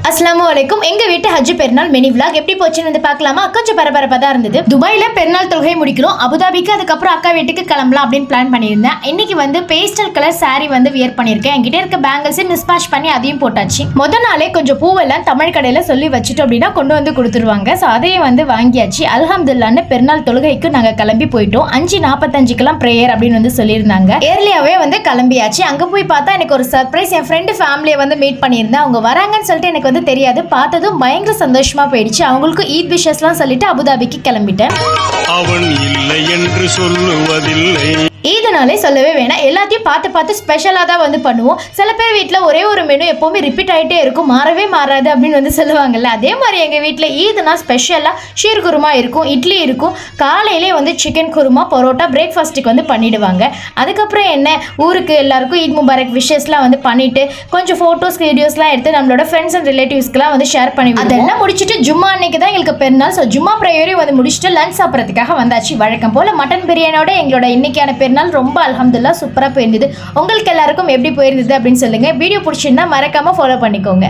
அஸ்ஸலாமு அலைக்கும். எங்க வீட்டு ஹஜ் பெருநாள் மினி விலாக் எப்படி போச்சுன்னு வந்து பார்க்கலாமா? கொஞ்சம் பரபரப்பா தான் இருந்தது. துபாயில பெருநாள் தொழுகை முடிக்கிறோம். அபுதாபிக்கு அதுக்கப்புறம் அக்கா வீட்டுக்கு கிளம்பலாம் அப்படின்னு பிளான் பண்ணியிருந்தேன். இன்னைக்கு வந்து பேஸ்டல் கலர் சாரி வந்து வியர் பண்ணியிருக்கேன். என்கிட்ட இருக்க பேங்கிள்ஸை மிஸ்மேட்ச் பண்ணி அதையும் போட்டாச்சு. முத நாளே கொஞ்சம் பூவெல்லாம் தமிழ் கடையில சொல்லி வச்சுட்டோம் அப்படின்னா கொண்டு வந்து கொடுத்துருவாங்க. ஸோ அதையும் வந்து வாங்கியாச்சு. அல்ஹம்துலில்லாஹ்னு பெருநாள் தொழுகைக்கு நாங்கள் கிளம்பி போயிட்டோம். 5:45 பிரேயர் அப்படின்னு வந்து சொல்லியிருந்தாங்க. ஏர்லியாவே வந்து கிளம்பியாச்சு. அங்கே போய் பார்த்தா எனக்கு ஒரு சர்ப்ரைஸ். என் ஃப்ரெண்டு ஃபேமிலியை வந்து மீட் பண்ணியிருந்தேன். அவங்க வராங்கன்னு சொல்லிட்டு எனக்கு வந்து தெரியாது. பார்த்ததும் பயங்கர சந்தோஷமா போயிடுச்சு. அவங்களுக்கு ஈத் விஷஸ்லாம் சொல்லிட்டு அபுதாபிக்கு கிளம்பிட்டேன். அவன் இல்லை என்று சொல்லுவதில்லை. ஈதுனாலே சொல்லவே வேணாம். எல்லாத்தையும் பார்த்து பார்த்து ஸ்பெஷலாக தான் வந்து பண்ணுவோம். சில பேர் வீட்டில் ஒரே ஒரு மெனு எப்போவுமே ரிப்பீட் ஆகிட்டே இருக்கும், மாறவே மாறாது அப்படின்னு வந்து சொல்லுவாங்கல்ல. அதே மாதிரி எங்கள் வீட்டில் ஈதுனா ஸ்பெஷலாக ஷீர் குருமா இருக்கும், இட்லி இருக்கும். காலையிலே வந்து சிக்கன் குருமா, பரோட்டா பிரேக்ஃபாஸ்ட்டுக்கு வந்து பண்ணிவிடுவாங்க. அதுக்கப்புறம் என்ன, ஊருக்கு எல்லாருக்கும் ஈத் முபாரக் விஷஸ்லாம் வந்து பண்ணிவிட்டு கொஞ்சம் ஃபோட்டோஸ் வீடியோஸ்லாம் எடுத்து நம்மளோட ஃப்ரெண்ட்ஸ் அண்ட் ரிலேட்டிவ்ஸ்க்குலாம் வந்து ஷேர் பண்ணி அதெல்லாம் முடிச்சுட்டு ஜும்மா அன்னைக்கு தான் எங்களுக்கு பெருநாள். ஸோ ஜும்மா ப்ரேயரையும் வந்து முடிச்சுட்டு லஞ்ச் சாப்பிட்றதுக்காக வந்தாச்சு. வழக்கம் போல் மட்டன் பிரியாணியோட எங்களோட இன்னைக்கான பெருநாள் ரொம்ப அல்ஹம்துலில்லாஹ் சூப்பராக போயிருந்தது. உங்களுக்கு எல்லாருக்கும் எப்படி போயிருந்தது அப்படின்னு சொல்லுங்க. வீடியோ பிடிச்சிருந்தா மறக்காம ஃபாலோ பண்ணிக்கோங்க.